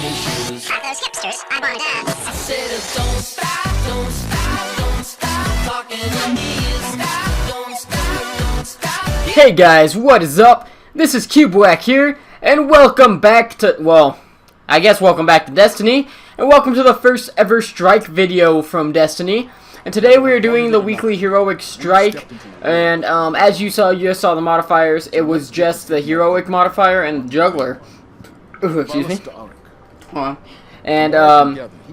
walking shoes. Are those hipsters? I wanna dance. I said, don't stop, don't stop, don't stop talking to me. Stop, don't stop, don't stop. Hey guys, what is up? This is Cubewhack here, and welcome back to, well, I guess welcome back to Destiny, and welcome to the first ever strike video from Destiny. And today we are doing the weekly heroic strike, and as you just saw the modifiers, it was just the heroic modifier and juggler. Ooh, excuse me. Hold on. And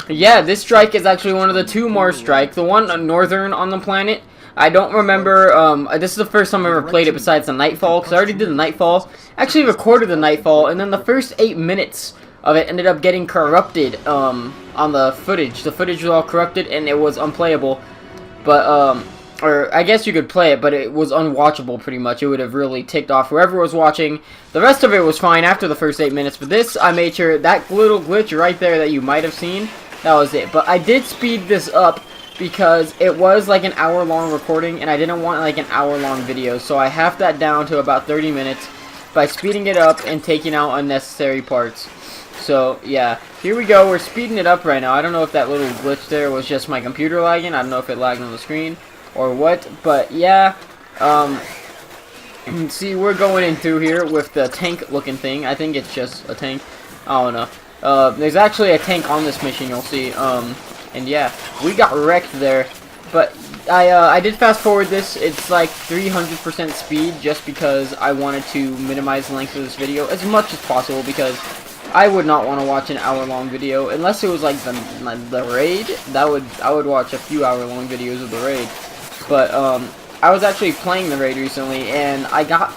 yeah, this strike is actually one of the two Mars strike, the one northern on the planet. I don't remember, this is the first time I ever played it besides the Nightfall, because I already did the Nightfall. Actually recorded the Nightfall, and then the first 8 minutes of it ended up getting corrupted on the footage. The footage was all corrupted and it was unplayable. But, or I guess you could play it, but it was unwatchable pretty much. It would have really ticked off whoever was watching. The rest of it was fine after the first 8 minutes, but this, I made sure that little glitch right there that you might have seen, that was it. But I did speed this up because it was like an hour-long recording, and I didn't want like an hour-long video, so I halved that down to about 30 minutes by speeding it up and taking out unnecessary parts. So, yeah, here we go. We're speeding it up right now. I don't know if that little glitch there was just my computer lagging. I don't know if it lagged on the screen or what, but yeah. See, we're going in through here with the tank-looking thing. I think it's just a tank. I don't know. There's actually a tank on this mission, you'll see. And yeah, we got wrecked there. But I did fast forward this. It's like 300% speed just because I wanted to minimize the length of this video as much as possible, because I would not want to watch an hour-long video unless it was like the raid. I would watch a few hour-long videos of the raid. But I was actually playing the raid recently, and I got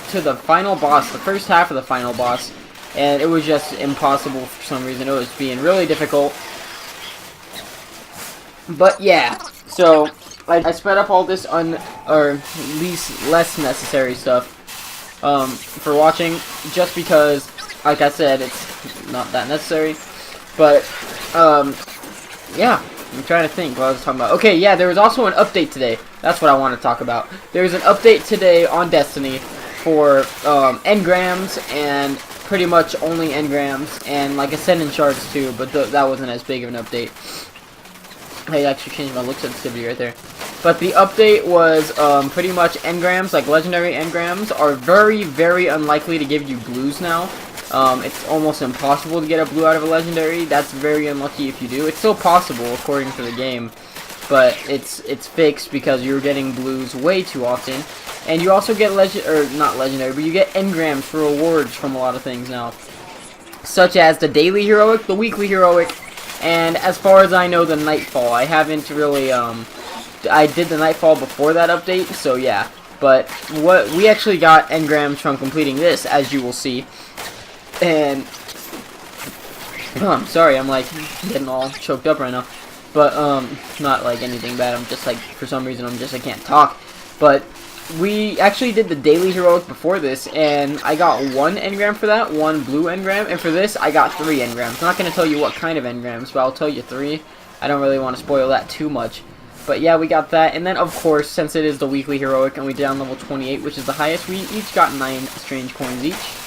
to the final boss, the first half of the final boss, and it was just impossible for some reason. It was being really difficult. But yeah, so I sped up all this less necessary stuff for watching, just because, like I said, it's not that necessary. But yeah, I'm trying to think what I was talking about. Okay, yeah, there was also an update today. That's what I want to talk about. There's an update today on Destiny for engrams, and pretty much only engrams, and like ascendant shards too, but that wasn't as big of an update. I actually changed my look sensitivity right there. But the update was pretty much engrams, like legendary engrams, are very, very unlikely to give you blues now. It's almost impossible to get a blue out of a legendary. That's very unlucky if you do. It's still possible according to the game, but it's fixed because you're getting blues way too often. And you also get not legendary, but you get engrams for rewards from a lot of things now, such as the daily heroic, the weekly heroic, and as far as I know, the Nightfall. I haven't really, I did the Nightfall before that update, so yeah. But we actually got engrams from completing this, as you will see. And, I'm sorry, I'm like getting all choked up right now. But, not like anything bad, I'm just like, for some reason, I can't talk. But we actually did the daily heroic before this, and I got 1 engram for that, 1 blue engram, and for this, I got 3 engrams. I'm not going to tell you what kind of engrams, but I'll tell you 3. I don't really want to spoil that too much. But yeah, we got that, and then of course, since it is the weekly heroic, and we did on level 28, which is the highest, we each got 9 strange coins each.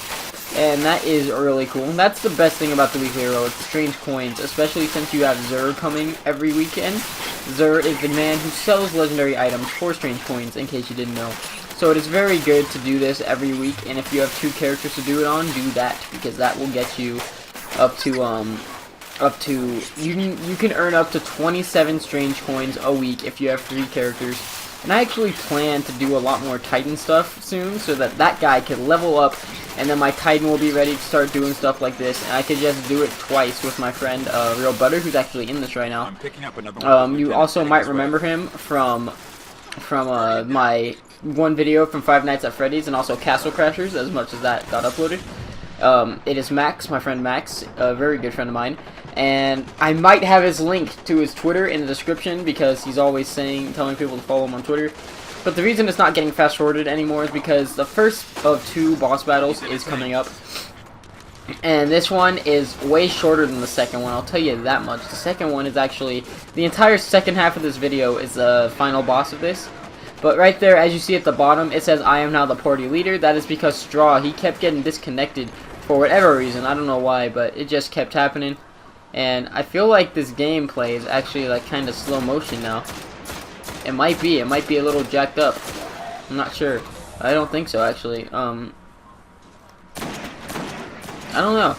And that is really cool. That's the best thing about the weekly heroic, strange coins, especially since you have Xur coming every weekend. Xur is the man who sells legendary items for strange coins, in case you didn't know. So it is very good to do this every week, and if you have 2 characters to do it on, do that, because that will get you up to you can earn up to 27 strange coins a week if you have 3 characters. And I actually plan to do a lot more Titan stuff soon, so that guy can level up, and then my Titan will be ready to start doing stuff like this, and I could just do it twice with my friend Real Butter, who's actually in this right now. You also might remember him from my one video from Five Nights at Freddy's, and also Castle Crashers, as much as that got uploaded. It is Max, my friend Max, a very good friend of mine, and I might have his link to his Twitter in the description, because he's always telling people to follow him on Twitter. But the reason it's not getting fast forwarded anymore is because the first of 2 boss battles is coming up, and this one is way shorter than the second one, I'll tell you that much. The second one is actually, the entire second half of this video is the final boss of this. But right there, as you see at the bottom, it says, I am now the party leader. That is because Straw, he kept getting disconnected for whatever reason. I don't know why, but it just kept happening. And I feel like this gameplay is actually like kind of slow motion now. It might be a little jacked up. I'm not sure. I don't think so, actually. I don't know.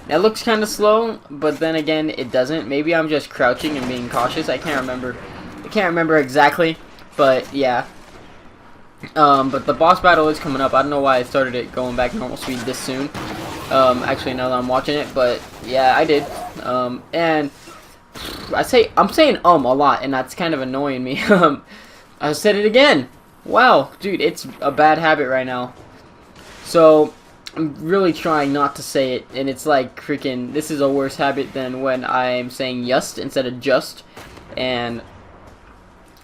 It looks kind of slow, but then again, it doesn't. Maybe I'm just crouching and being cautious. I can't remember exactly, but yeah. But the boss battle is coming up. I don't know why I started it going back normal speed this soon. Actually, now that I'm watching it, but yeah, I did. And I'm saying a lot, and that's kind of annoying me. I said it again. Wow, dude, it's a bad habit right now. So I'm really trying not to say it, and it's like freaking. This is a worse habit than when I'm saying just instead of just, and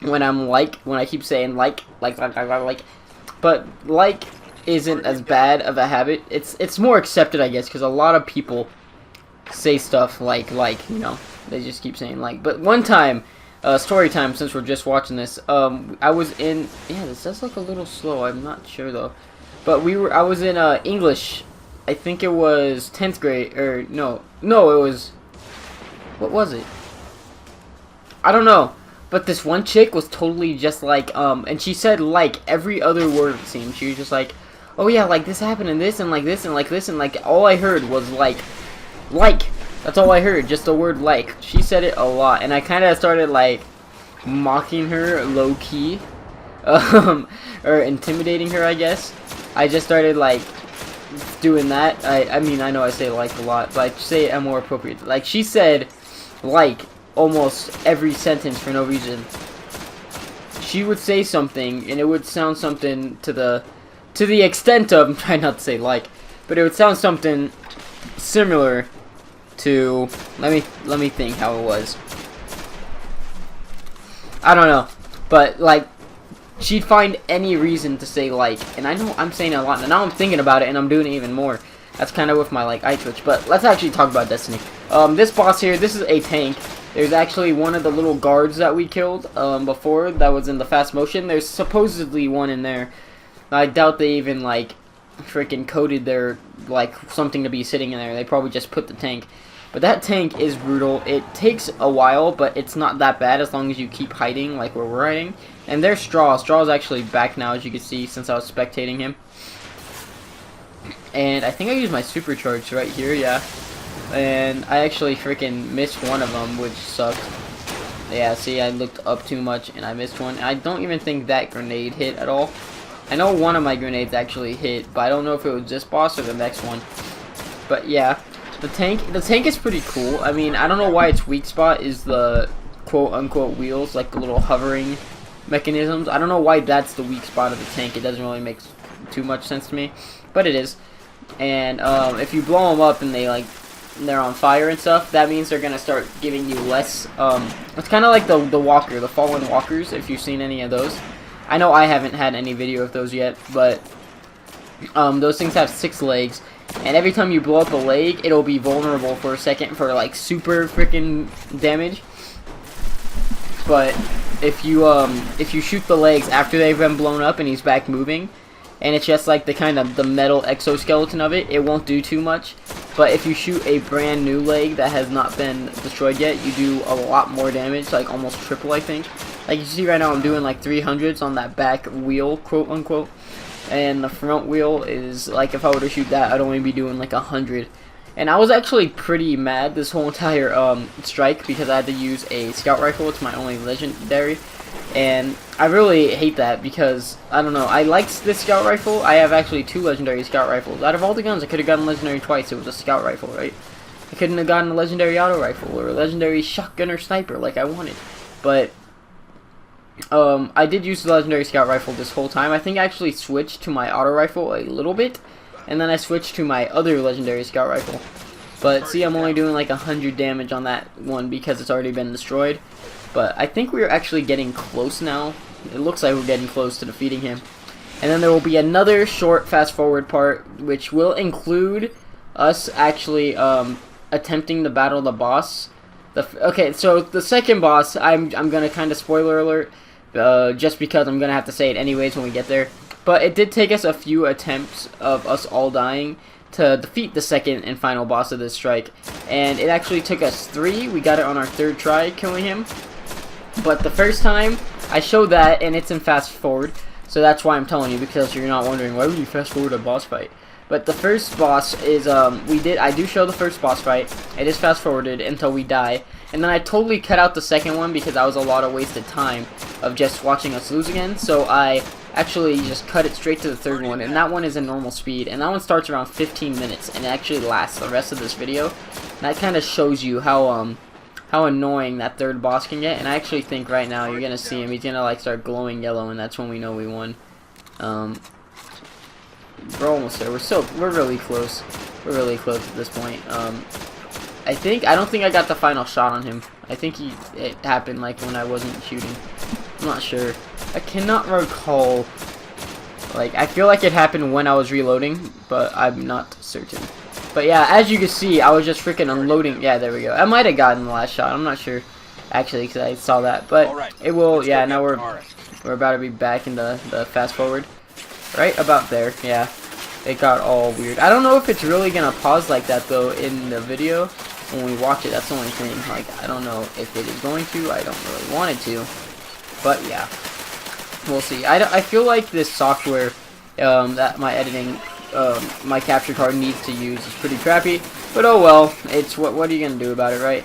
when I keep saying like, but like isn't as bad of a habit. It's more accepted, I guess, because a lot of people say stuff like, you know, they just keep saying like. But one time, story time, since we're just watching this, I was in, yeah, this does look a little slow, I'm not sure though, but I was in English. I think it was 10th grade, or no, it was, what was it? I don't know. But this one chick was totally just like, and she said like every other word it seemed. She was just like, oh yeah, like this happened and this and like this and like this, and like all I heard was like. That's all I heard, just the word like. She said it a lot, and I kind of started like mocking her low key, or intimidating her, I guess. I just started like doing that. I mean, I know I say like a lot, but I say it more appropriate. Like she said like almost every sentence for no reason. She would say something, and it would sound something to the extent of, I'm trying not to say like, but it would sound something similar to, let me think how it was. I don't know, but like she'd find any reason to say like, and I know I'm saying it a lot, and now I'm thinking about it and I'm doing it even more. That's kind of with my like eye twitch. But let's actually talk about Destiny. This boss here, this is a tank. There's actually one of the little guards that we killed before that was in the fast motion. There's supposedly one in there. I doubt they even like freaking coded their like something to be sitting in there. They probably just put the tank. But that tank is brutal. It takes a while, but it's not that bad as long as you keep hiding like where we're hiding. And there's Straw. Straw's actually back now, as you can see, since I was spectating him. And I think I used my supercharge right here, yeah. And I actually freaking missed one of them, which sucked. Yeah, see, I looked up too much and I missed one. And I don't even think that grenade hit at all. I know one of my grenades actually hit, but I don't know if it was this boss or the next one. But yeah, the tank is pretty cool. I mean, I don't know why its weak spot is the quote-unquote wheels, like the little hovering mechanisms. I don't know why that's the weak spot of the tank. It doesn't really make too much sense to me, but it is. And if you blow them up and they're on fire and stuff, that means they're gonna start giving you less. It's kind of like the walker, the fallen walkers, if you've seen any of those. I know I haven't had any video of those yet, but those things have 6 legs, and every time you blow up a leg, it'll be vulnerable for a second for like super freaking damage. But if you shoot the legs after they've been blown up and he's back moving, and it's just like the metal exoskeleton of it, it won't do too much. But if you shoot a brand new leg that has not been destroyed yet, you do a lot more damage, like almost triple, I think. Like you see right now, I'm doing like 300s on that back wheel, quote unquote, and the front wheel is like, if I were to shoot that, I'd only be doing like 100. And I was actually pretty mad this whole entire strike because I had to use a scout rifle. It's my only legendary, and I really hate that because I don't know. I liked this scout rifle. I have actually 2 legendary scout rifles. Out of all the guns, I could have gotten legendary twice. It was a scout rifle, right? I couldn't have gotten a legendary auto rifle or a legendary shotgun or sniper like I wanted, but I did use the legendary scout rifle this whole time. I think I actually switched to my auto rifle a little bit, and then I switched to my other legendary scout rifle. But see, I'm only doing like 100 damage on that one because it's already been destroyed. But I think we're actually getting close now. It looks like we're getting close to defeating him. And then there will be another short fast forward part, which will include us actually attempting to battle the boss. Okay, so the second boss, I'm gonna kind of spoiler alert, just because I'm gonna have to say it anyways when we get there. But it did take us a few attempts of us all dying to defeat the second and final boss of this strike, and it actually took us 3. We got it on our 3rd try, killing him. But the first time, I showed that, and it's in fast forward, so that's why I'm telling you, because you're not wondering, why would you fast forward a boss fight? But the first boss is, I do show the first boss fight. It is fast forwarded until we die. And then I totally cut out the second one because that was a lot of wasted time of just watching us lose again. So I actually just cut it straight to the 3rd one. And that one is in normal speed. And that one starts around 15 minutes. And it actually lasts the rest of this video. And that kind of shows you how annoying that 3rd boss can get. And I actually think right now you're going to see him. He's going to like start glowing yellow. And that's when we know we won. We're almost there. We're really close. We're really close at this point. I don't think I got the final shot on him. I think it happened like when I wasn't shooting. I'm not sure. I cannot recall. Like, I feel like it happened when I was reloading, but I'm not certain. But yeah, as you can see, I was just freaking unloading. Yeah, there we go. I might have gotten the last shot. I'm not sure, actually, because I saw that. But it will. Yeah, now we're about to be back in the fast forward. Right about there, yeah. It got all weird. I don't know if it's really gonna pause like that though in the video when we watch it. That's the only thing. Like, I don't know if it is going to. I don't really want it to. But yeah, we'll see. I feel like this software that my editing, my capture card needs to use is pretty crappy. But oh well. It's what are you gonna do about it, right?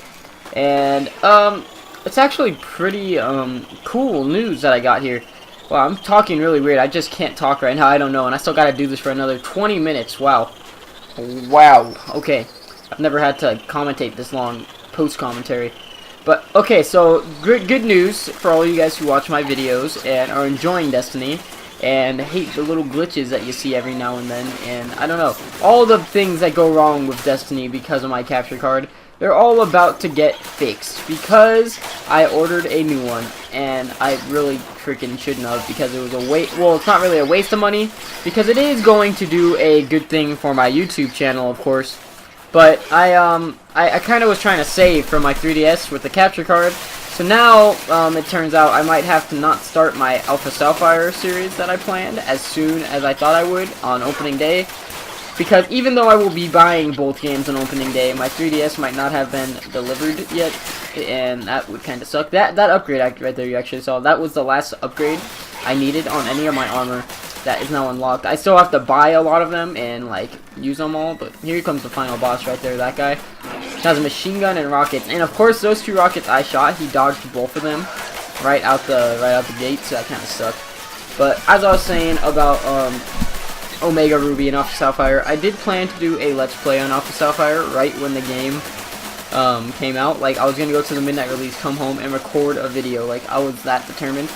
And it's actually pretty cool news that I got here. Wow, I'm talking really weird. I just can't talk right now. I don't know. And I still got to do this for another 20 minutes. Wow. Wow. Okay. I've never had to commentate this long post-commentary. But, okay, so good news for all you guys who watch my videos and are enjoying Destiny and hate the little glitches that you see every now and then. And, I don't know. All the things that go wrong with Destiny because of my capture card, they're all about to get fixed because I ordered a new one, and I really freaking shouldn't have because it was a waste. Well, it's not really a waste of money because it is going to do a good thing for my YouTube channel, of course. But I kind of was trying to save from my 3DS with the capture card. So now it turns out I might have to not start my Alpha Sapphire series that I planned as soon as I thought I would on opening day. Because even though I will be buying both games on opening day, my 3DS might not have been delivered yet, and that would kind of suck. That upgrade right there you actually saw, that was the last upgrade I needed on any of my armor that is now unlocked. I still have to buy a lot of them and like use them all, but here comes the final boss right there, that guy. He has a machine gun and rockets, and of course those 2 rockets I shot, he dodged both of them right out the gate, so that kind of sucked. But as I was saying about Omega Ruby and Alpha Sapphire, I did plan to do a Let's Play on Alpha Sapphire right when the game came out. Like, I was gonna go to the midnight release, come home, and record a video. Like, I was that determined.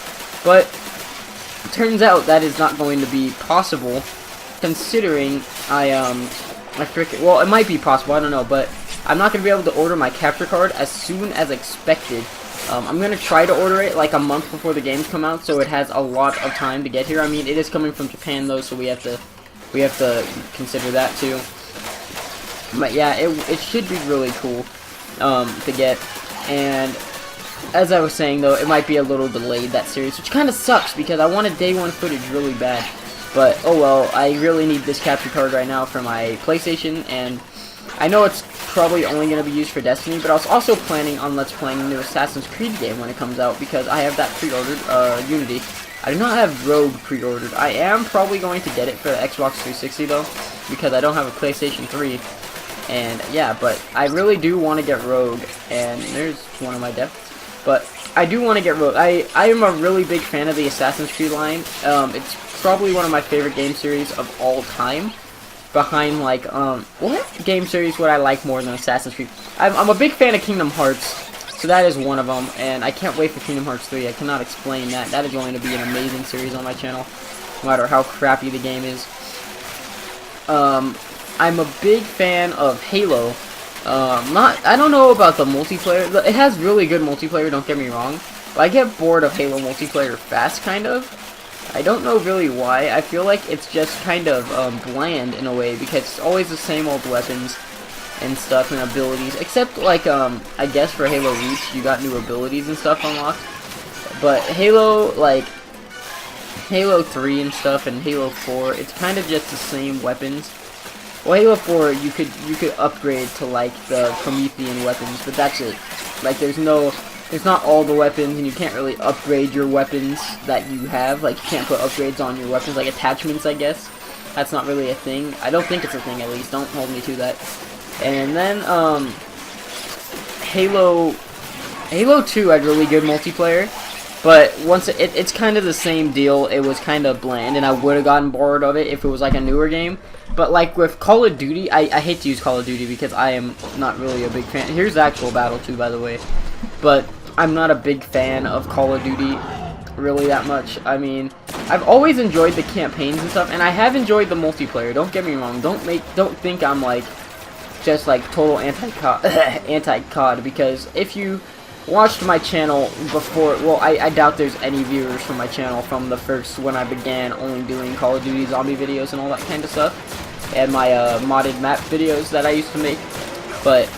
But it turns out that is not going to be possible, considering well, it might be possible, I don't know, but I'm not gonna be able to order my capture card as soon as expected. I'm gonna try to order it like a month before the games come out, so it has a lot of time to get here. I mean, it is coming from Japan though, so we have to consider that too. But yeah, it should be really cool to get. And as I was saying though, it might be a little delayed, that series, which kind of sucks because I wanted day 1 footage really bad. But oh well, I really need this capture card right now for my PlayStation, and I know it's probably only going to be used for Destiny, but I was also planning on Let's Playing the new Assassin's Creed game when it comes out, because I have that pre-ordered, Unity. I do not have Rogue pre-ordered. I am probably going to get it for the Xbox 360 though, because I don't have a PlayStation 3. And yeah, but I really do want to get Rogue, and there's one of my deaths. But I do want to get Rogue. I am a really big fan of the Assassin's Creed line. It's probably one of my favorite game series of all time. Behind, like, what game series would I like more than Assassin's Creed? I'm a big fan of Kingdom Hearts, so that is one of them, and I can't wait for Kingdom Hearts 3. I cannot explain that. That is going to be an amazing series on my channel, no matter how crappy the game is. I'm a big fan of Halo. I don't know about the multiplayer. It has really good multiplayer, don't get me wrong, but I get bored of Halo multiplayer fast, kind of. I don't know really why. I feel like it's just kind of bland in a way, because it's always the same old weapons and stuff and abilities, except like I guess for Halo Reach you got new abilities and stuff unlocked. But Halo, like Halo 3 and stuff and Halo 4, it's kind of just the same weapons Well, Halo 4, you could upgrade to like the Promethean weapons, but that's it. Like there's not all the weapons, and you can't really upgrade your weapons that you have. Like you can't put upgrades on your weapons, like attachments, I guess. That's not really a thing. I don't think it's a thing, at least. Don't hold me to that. And then Halo 2 had really good multiplayer. But once it's kind of the same deal. It was kind of bland, and I would have gotten bored of it if it was like a newer game. But like with Call of Duty, I hate to use Call of Duty because I am not really a big fan. Here's the actual battle too, by the way. But I'm not a big fan of Call of Duty really that much. I mean, I've always enjoyed the campaigns and stuff, and I have enjoyed the multiplayer. Don't get me wrong. Don't think I'm like just like total anti-COD, because if you watched my channel before, well, I doubt there's any viewers from my channel from the first, when I began only doing Call of Duty zombie videos and all that kind of stuff, and my modded map videos that I used to make. But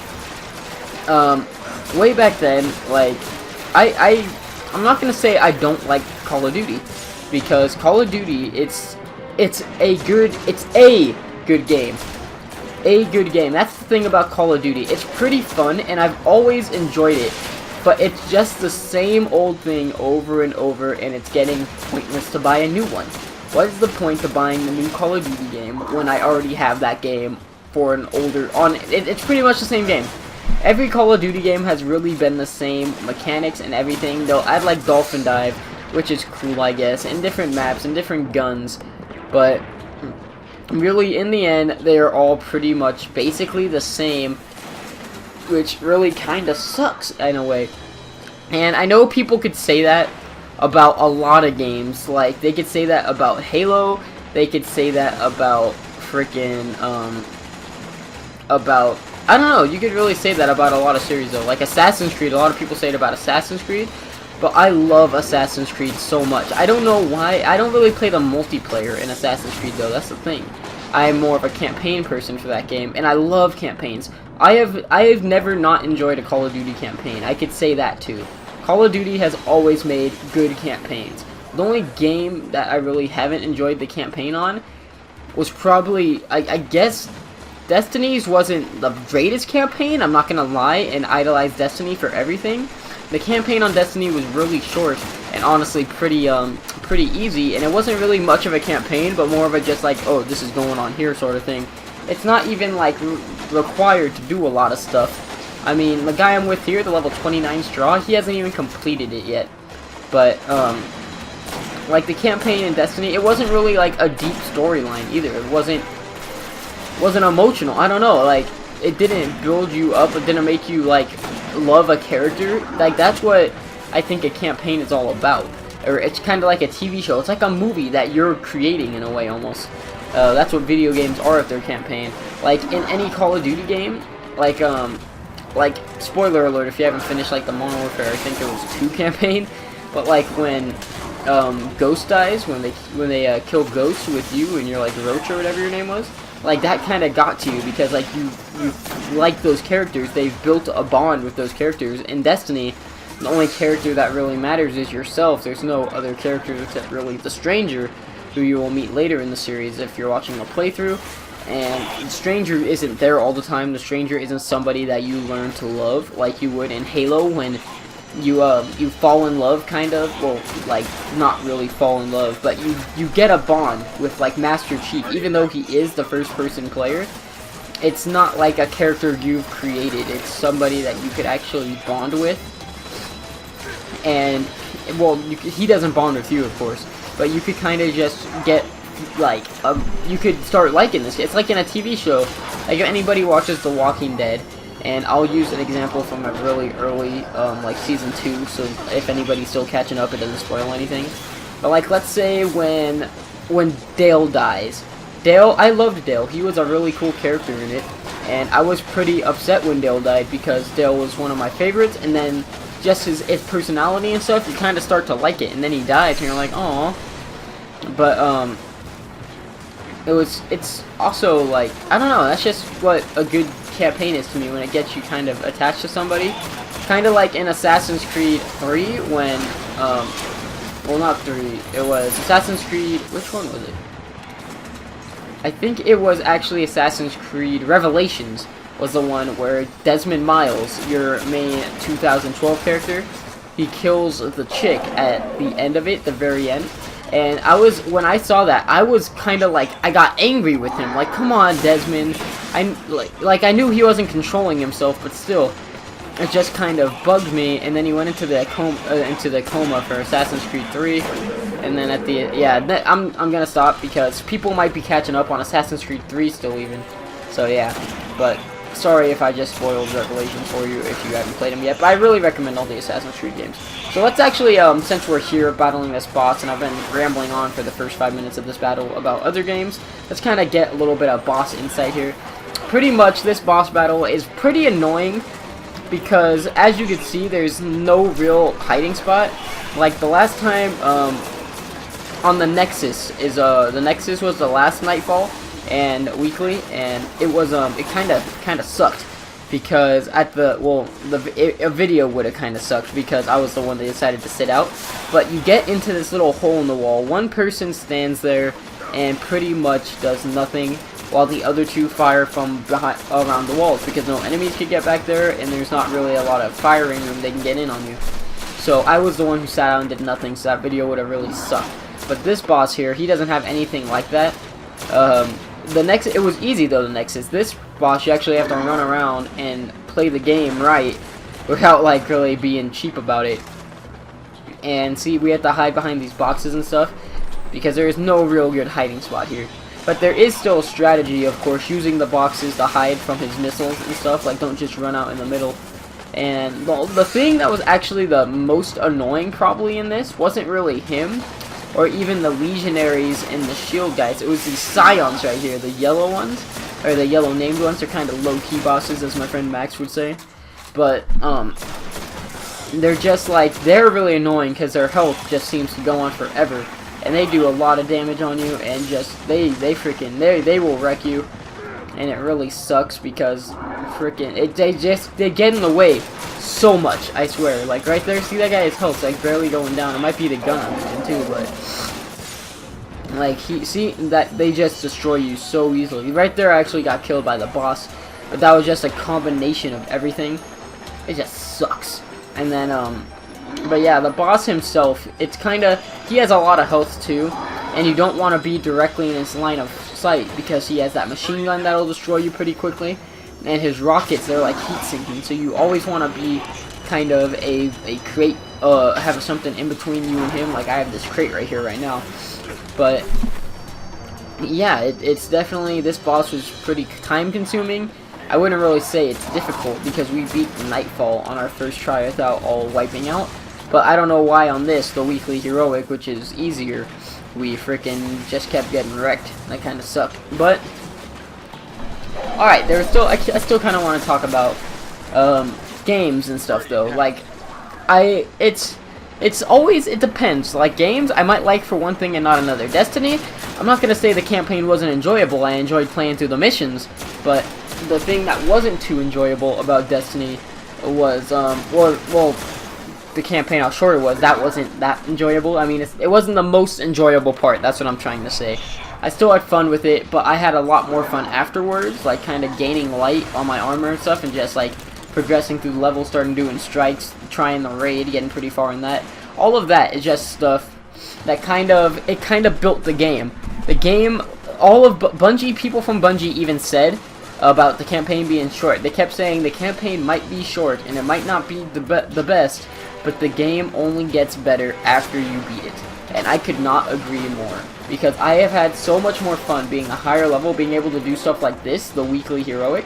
way back then, like I'm not gonna say I don't like Call of Duty, because Call of Duty, it's a good game. A good game. That's the thing about Call of Duty. It's pretty fun, and I've always enjoyed it. But it's just the same old thing over and over, and it's getting pointless to buy a new one. What is the point of buying the new Call of Duty game when I already have that game for an older... It's pretty much the same game. Every Call of Duty game has really been the same mechanics and everything. They'll add like Dolphin Dive, which is cool, I guess, and different maps and different guns. But really, in the end, they are all pretty much basically the same, which really kind of sucks in a way. And I know people could say that about a lot of games. Like, they could say that about Halo, they could say that about freaking, I don't know, you could really say that about a lot of series though. Like Assassin's Creed, a lot of people say it about Assassin's Creed, but I love Assassin's Creed so much. I don't know why. I don't really play the multiplayer in Assassin's Creed though, that's the thing. I am more of a campaign person for that game, and I love campaigns. I have never not enjoyed a Call of Duty campaign. I could say that too. Call of Duty has always made good campaigns. The only game that I really haven't enjoyed the campaign on was probably, I guess, Destiny's wasn't the greatest campaign, I'm not gonna lie, and idolize Destiny for everything. The campaign on Destiny was really short and honestly pretty easy, and it wasn't really much of a campaign, but more of a just like, oh, this is going on here sort of thing. It's not even like required to do a lot of stuff. I mean, the guy I'm with here, the level 29 Straw, he hasn't even completed it yet. But like the campaign in Destiny, it wasn't really like a deep storyline either. It wasn't emotional. I don't know, like it didn't build you up. It didn't make you like love a character. Like that's what I think a campaign is all about. Or it's kind of like a TV show. It's like a movie that you're creating in a way almost. That's what video games are if they're campaign. Like in any Call of Duty game, like spoiler alert if you haven't finished like the Modern Warfare, I think it was 2 campaign, but like when Ghost dies, when they kill Ghost with you and you're like Roach or whatever your name was, like that kind of got to you because like you like those characters. They've built a bond with those characters. In Destiny, the only character that really matters is yourself. There's no other characters except really the Stranger, who you will meet later in the series if you're watching a playthrough. And the Stranger isn't there all the time. The Stranger isn't somebody that you learn to love like you would in Halo when you fall in love, kind of. Well, like not really fall in love, but you get a bond with like Master Chief. Even though he is the first-person player, it's not like a character you've created. It's somebody that you could actually bond with. And well, he doesn't bond with you, of course, but you could kind of just get like you could start liking this. It's like in a TV show. Like if anybody watches The Walking Dead, and I'll use an example from a really early like season 2, so if anybody's still catching up, it doesn't spoil anything. But like let's say when Dale dies. Dale, I loved Dale. He was a really cool character in it, and I was pretty upset when Dale died because Dale was one of my favorites, and then just his personality and stuff, you kind of start to like it, and then he dies, and you're like, oh. But it's also like, I don't know, that's just what a good campaign is to me, when it gets you kind of attached to somebody. Kind of like in Assassin's Creed 3 when, well not 3, it was Assassin's Creed, which one was it? I think it was actually Assassin's Creed Revelations was the one where Desmond Miles, your main 2012 character, he kills the chick at the end of it, the very end. And when I saw that, I was kind of like, I got angry with him. Like, come on, Desmond. I knew he wasn't controlling himself, but still, it just kind of bugged me. And then he went into the coma for Assassin's Creed 3. And then at the I'm gonna stop because people might be catching up on Assassin's Creed 3 still even. So yeah, but sorry if I just spoiled Revelations for you if you haven't played them yet. But I really recommend all the Assassin's Creed games. So let's actually, since we're here battling this boss, and I've been rambling on for the first 5 minutes of this battle about other games, let's kind of get a little bit of boss insight here. Pretty much, this boss battle is pretty annoying because, as you can see, there's no real hiding spot. Like the last time, on the Nexus the Nexus was the last Nightfall and weekly, and it was it kind of sucked. Because a video would have kind of sucked because I was the one that decided to sit out. But you get into this little hole in the wall. One person stands there and pretty much does nothing, while the other two fire from behind around the walls because no enemies can get back there, and there's not really a lot of firing room they can get in on you. So I was the one who sat out and did nothing. So that video would have really sucked. But this boss here, he doesn't have anything like that. The Nexus, it was easy though. The Nexus, this boss, you actually have to run around and play the game right, without like really being cheap about it. And see, we have to hide behind these boxes and stuff because there is no real good hiding spot here. But there is still a strategy, of course, using the boxes to hide from his missiles and stuff. Like, don't just run out in the middle. And the thing that was actually the most annoying probably in this wasn't really him, or even the legionaries and the shield guys. It was these scions right here, the yellow ones, or the yellow named ones. Are kind of low-key bosses, as my friend Max would say. But they're just like, they're really annoying because their health just seems to go on forever, and they do a lot of damage on you, and just they will wreck you, and it really sucks because they get in the way so much, I swear. Like right there, see that guy, his health's like barely going down. It might be the gun I'm using too, but like see that they just destroy you so easily. Right there, I actually got killed by the boss, but that was just a combination of everything. It just sucks. And then but yeah, the boss himself, it's kinda, he has a lot of health too, and you don't want to be directly in his line of sight because he has that machine gun that'll destroy you pretty quickly. And his rockets, they're like heat sinking, so you always want to be kind of a crate, have something in between you and him. Like I have this crate right here right now. But yeah, it's definitely, this boss was pretty time consuming. I wouldn't really say it's difficult because we beat Nightfall on our first try without all wiping out. But I don't know why on this, the weekly heroic, which is easier, we freaking just kept getting wrecked. That kind of sucked. But alright, I still kind of want to talk about games and stuff though. Like it's always, it depends. Like games, I might like for one thing and not another. Destiny, I'm not gonna say the campaign wasn't enjoyable. I enjoyed playing through the missions, but the thing that wasn't too enjoyable about Destiny was well, the campaign, how short it was, that wasn't that enjoyable. I mean, it wasn't the most enjoyable part. That's what I'm trying to say. I still had fun with it, but I had a lot more fun afterwards, like kind of gaining light on my armor and stuff, and just like progressing through the level, starting doing strikes, trying the raid, getting pretty far in that. All of that is just stuff that kind of built the game. The game, all of Bungie, people from Bungie even said about the campaign being short. They kept saying the campaign might be short and it might not be the best, but the game only gets better after you beat it. And I could not agree more, because I have had so much more fun being a higher level, being able to do stuff like this, the weekly heroic.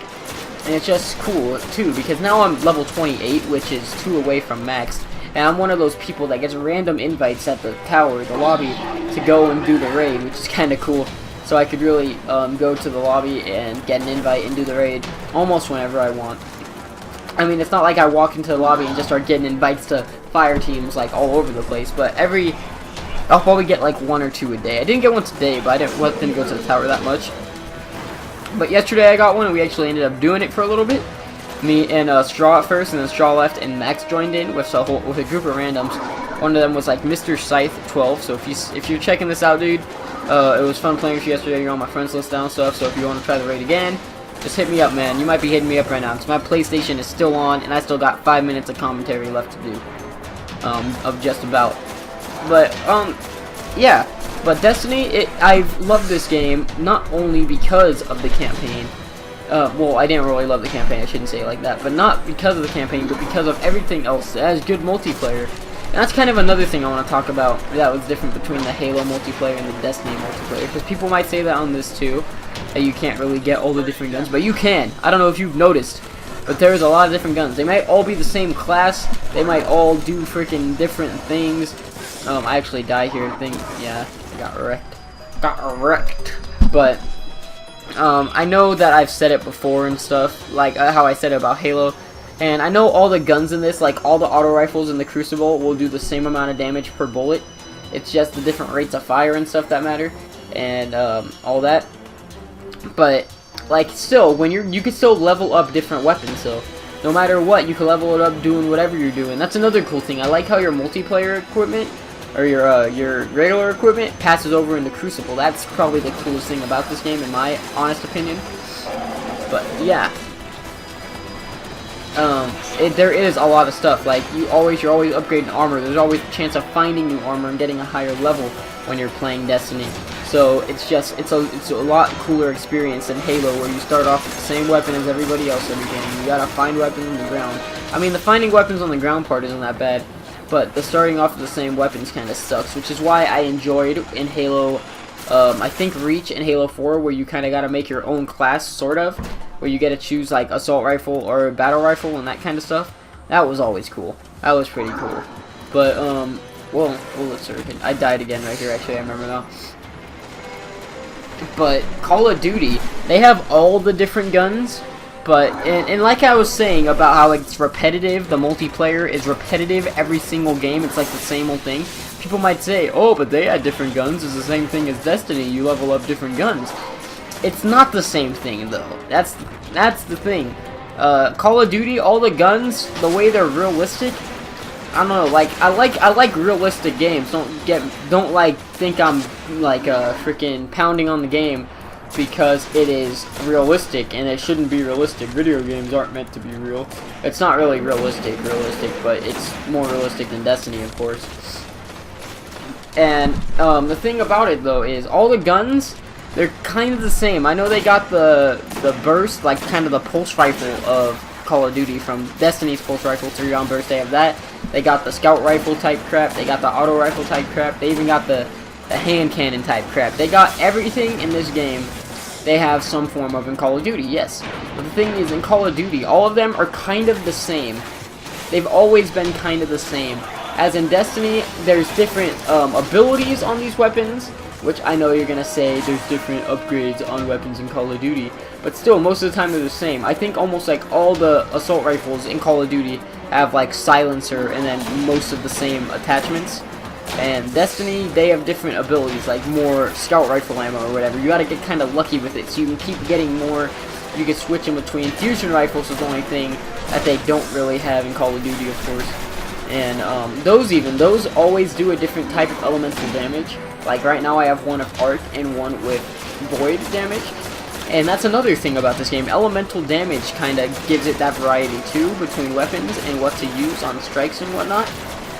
And it's just cool too, because now I'm level 28, which is 2 away from max, and I'm one of those people that gets random invites at the tower, the lobby, to go and do the raid, which is kind of cool. So I could really go to the lobby and get an invite and do the raid almost whenever I want. I mean, it's not like I walk into the lobby and just start getting invites to fire teams like all over the place, but I'll probably get like 1 or 2 a day. I didn't get one today, but I didn't go to the tower that much. But yesterday I got one, and we actually ended up doing it for a little bit. Me and Straw at first, and then Straw left, and Max joined in with a group of randoms. One of them was like Mr. Scythe 12. So if you're checking this out, dude, It was fun playing with you yesterday. You're on my friends list now and stuff, so if you want to try the raid again, just hit me up, man. You might be hitting me up right now, because my PlayStation is still on, and I still got 5 minutes of commentary left to do. Of just about. But, yeah. But Destiny, I've loved this game, not only because of the campaign. Well, I didn't really love the campaign, I shouldn't say it like that. But not because of the campaign, but because of everything else. It has good multiplayer. And that's kind of another thing I want to talk about that was different between the Halo multiplayer and the Destiny multiplayer. Because people might say that on this too, that you can't really get all the different guns. But you can. I don't know if you've noticed. But there's a lot of different guns. They might all be the same class. They might all do freaking different things. I actually died here. Yeah, got wrecked. But I know that I've said it before and stuff, like how I said it about Halo. And I know all the guns in this, like all the auto rifles in the Crucible, will do the same amount of damage per bullet. It's just the different rates of fire and stuff that matter, and all that. But like, still, when you can still level up different weapons. So no matter what, you can level it up doing whatever you're doing. That's another cool thing. I like how your multiplayer equipment or your regular equipment passes over into Crucible. That's probably the coolest thing about this game, in my honest opinion. But yeah. There is a lot of stuff, like you're always upgrading armor. There's always a chance of finding new armor and getting a higher level when you're playing Destiny. So it's a lot cooler experience than Halo, where you start off with the same weapon as everybody else every game. You gotta find weapons on the ground. I mean, the finding weapons on the ground part isn't that bad, but the starting off with the same weapons kind of sucks, which is why I enjoyed in Halo, I think Reach and Halo 4, where you kind of gotta make your own class, sort of, where you get to choose like assault rifle or battle rifle and that kind of stuff. That was always cool. That was pretty cool. But well, let's see. I died again right here. Actually, I remember now. But Call of Duty, they have all the different guns. But and like I was saying about how it's repetitive, the multiplayer is repetitive every single game. It's like the same old thing. People might say, oh, but they had different guns. It's the same thing as Destiny. You level up different guns. It's not the same thing though. That's the thing. Call of Duty, all the guns, the way they're realistic. I don't know. Like I like realistic games. Don't think I'm like freaking pounding on the game because it is realistic and it shouldn't be realistic. Video games aren't meant to be real. It's not really realistic, but it's more realistic than Destiny, of course. And the thing about it though is all the guns, they're kind of the same. I know they got the burst, like kind of the pulse rifle of Call of Duty from Destiny's pulse rifle, 3-round burst. They have that. They got the scout rifle type crap. They got the auto rifle type crap. They even got the hand cannon type crap. They got everything in this game. They have some form of in Call of Duty, yes. But the thing is, in Call of Duty, all of them are kind of the same. They've always been kind of the same. As in Destiny, there's different abilities on these weapons, which I know you're going to say there's different upgrades on weapons in Call of Duty, but still, most of the time they're the same. I think almost like all the assault rifles in Call of Duty have like silencer and then most of the same attachments. And Destiny, they have different abilities, like more scout rifle ammo or whatever. You gotta get kind of lucky with it, so you can keep getting more. You can switch in between. Fusion rifles is the only thing that they don't really have in Call of Duty, of course. And those always do a different type of elemental damage. Like right now I have one of arc and one with void damage. And that's another thing about this game. Elemental damage kind of gives it that variety too, between weapons and what to use on strikes and whatnot.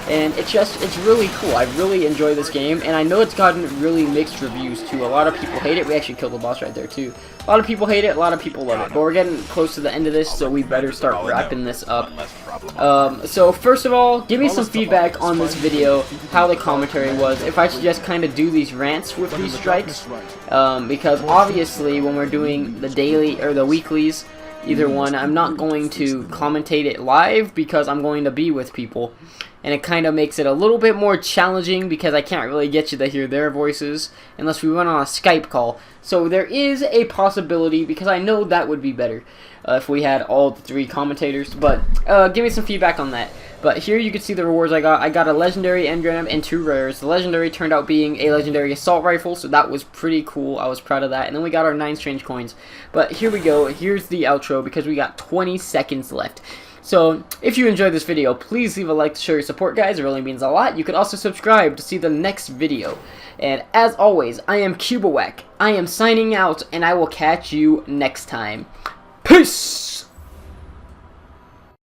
And it's really cool. I really enjoy this game, and I know it's gotten really mixed reviews too. A lot of people hate it. We actually killed the boss right there too. A lot of people hate it, a lot of people love it. But we're getting close to the end of this, so we better start wrapping this up. So first of all, give me some feedback on this video, how the commentary was, if I should just kind of do these rants with these strikes. Because obviously when we're doing the daily or the weeklies, either one, I'm not going to commentate it live because I'm going to be with people. And it kind of makes it a little bit more challenging because I can't really get you to hear their voices unless we went on a Skype call. So there is a possibility, because I know that would be better if we had all three commentators. But give me some feedback on that. But here you can see the rewards I got. I got a legendary engram and 2 rares. The legendary turned out being a legendary assault rifle, so that was pretty cool. I was proud of that. And then we got our 9 strange coins. But here we go. Here's the outro because we got 20 seconds left. So, if you enjoyed this video, please leave a like to show your support, guys. It really means a lot. You can also subscribe to see the next video. And as always, I am Cubawek. I am signing out, and I will catch you next time. Peace!